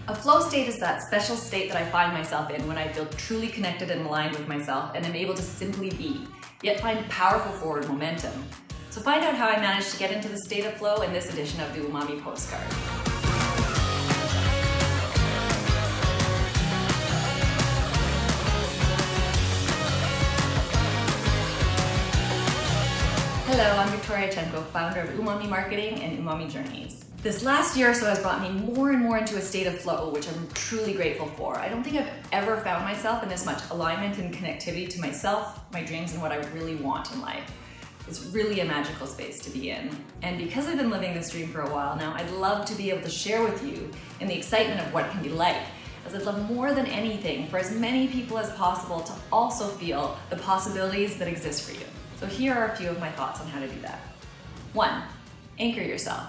A flow state is that special state that I find myself in when I feel truly connected and aligned with myself and am able to simply be, yet find powerful forward momentum. So find out how I managed to get into the state of flow in this edition of the Umami postcard. Hello, I'm Victoria Chenko, founder of Umami Marketing and Umami Journeys. This last year or so has brought me more and more into a state of flow, which I'm truly grateful for. I don't think I've ever found myself in this much alignment and connectivity to myself, my dreams, and what I really want in life. It's really a magical space to be in. And because I've been living this dream for a while now, I'd love to be able to share with you in the excitement of what it can be like, as I'd love more than anything for as many people as possible to also feel the possibilities that exist for you. So here are a few of my thoughts on how to do that. 1. Anchor yourself.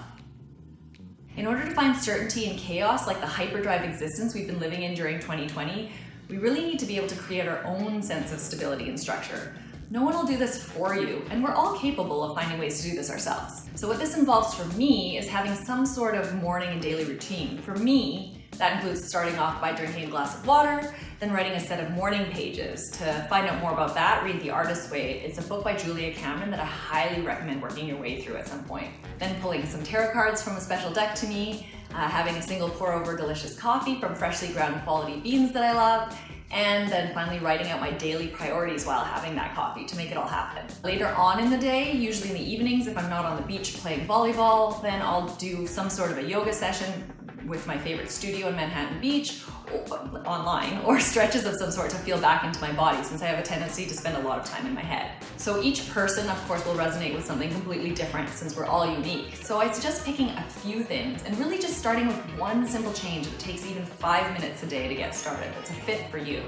In order to find certainty in chaos, like the hyperdrive existence we've been living in during 2020, we really need to be able to create our own sense of stability and structure. No one will do this for you, and we're all capable of finding ways to do this ourselves. So what this involves for me is having some sort of morning and daily routine. For me, that includes starting off by drinking a glass of water, then writing a set of morning pages. To find out more about that, read The Artist's Way. It's a book by Julia Cameron that I highly recommend working your way through at some point. Then pulling some tarot cards from a special deck to me, having a single pour over delicious coffee from freshly ground quality beans that I love, and then finally writing out my daily priorities while having that coffee to make it all happen. Later on in the day, usually in the evenings, if I'm not on the beach playing volleyball, then I'll do some sort of a yoga session with my favorite studio in Manhattan Beach, online, or stretches of some sort to feel back into my body, since I have a tendency to spend a lot of time in my head. So each person, of course, will resonate with something completely different since we're all unique. So I suggest picking a few things and really just starting with one simple change that takes even 5 minutes a day to get started. That's a fit for you.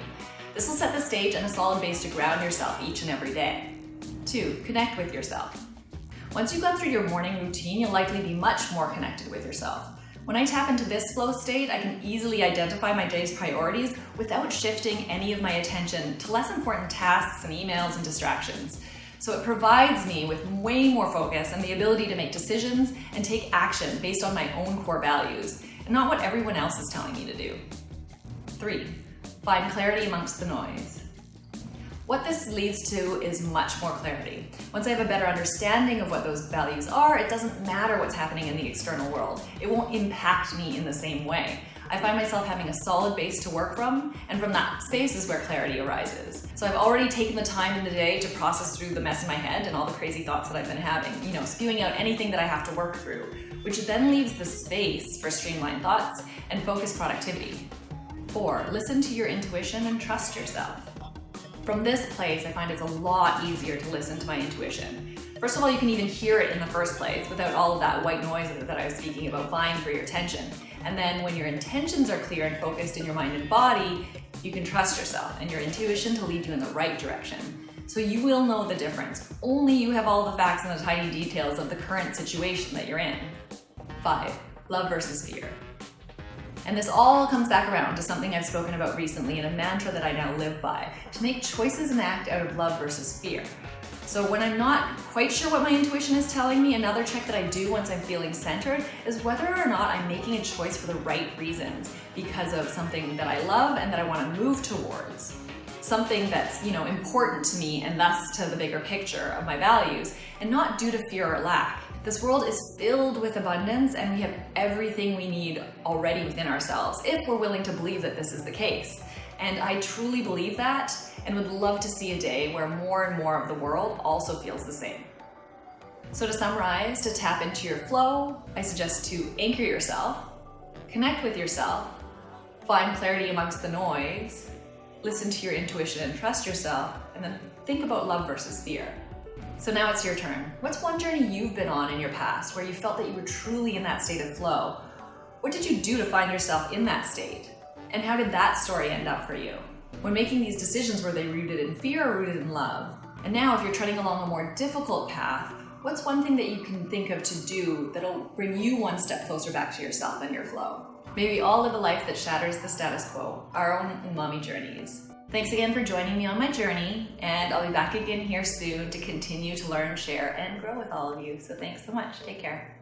This will set the stage and a solid base to ground yourself each and every day. 2. Connect with yourself. Once you've gone through your morning routine, you'll likely be much more connected with yourself. When I tap into this flow state, I can easily identify my day's priorities without shifting any of my attention to less important tasks and emails and distractions. So it provides me with way more focus and the ability to make decisions and take action based on my own core values, and not what everyone else is telling me to do. 3. Find clarity amongst the noise. What this leads to is much more clarity. Once I have a better understanding of what those values are, it doesn't matter what's happening in the external world. It won't impact me in the same way. I find myself having a solid base to work from, and from that space is where clarity arises. So I've already taken the time in the day to process through the mess in my head and all the crazy thoughts that I've been having, spewing out anything that I have to work through, which then leaves the space for streamlined thoughts and focused productivity. 4. Listen to your intuition and trust yourself. From this place, I find it's a lot easier to listen to my intuition. First of all, you can even hear it in the first place without all of that white noise that I was speaking about vying for your attention. And then when your intentions are clear and focused in your mind and body, you can trust yourself and your intuition to lead you in the right direction. So you will know the difference. Only you have all the facts and the tiny details of the current situation that you're in. 5. Love versus fear. And this all comes back around to something I've spoken about recently and a mantra that I now live by, to make choices and act out of love versus fear. So when I'm not quite sure what my intuition is telling me, another check that I do once I'm feeling centered is whether or not I'm making a choice for the right reasons, because of something that I love and that I want to move towards. Something that's, important to me and thus to the bigger picture of my values, and not due to fear or lack. This world is filled with abundance, and we have everything we need already within ourselves, if we're willing to believe that this is the case. And I truly believe that, and would love to see a day where more and more of the world also feels the same. So to summarize, to tap into your flow, I suggest to anchor yourself, connect with yourself, find clarity amongst the noise, listen to your intuition and trust yourself, and then think about love versus fear. So now it's your turn. What's one journey you've been on in your past where you felt that you were truly in that state of flow? What did you do to find yourself in that state? And how did that story end up for you? When making these decisions, were they rooted in fear or rooted in love? And now if you're treading along a more difficult path, what's one thing that you can think of to do that'll bring you one step closer back to yourself and your flow? May we all live a life that shatters the status quo, our own Umami journeys. Thanks again for joining me on my journey, and I'll be back again here soon to continue to learn, share, and grow with all of you. So thanks so much. Take care.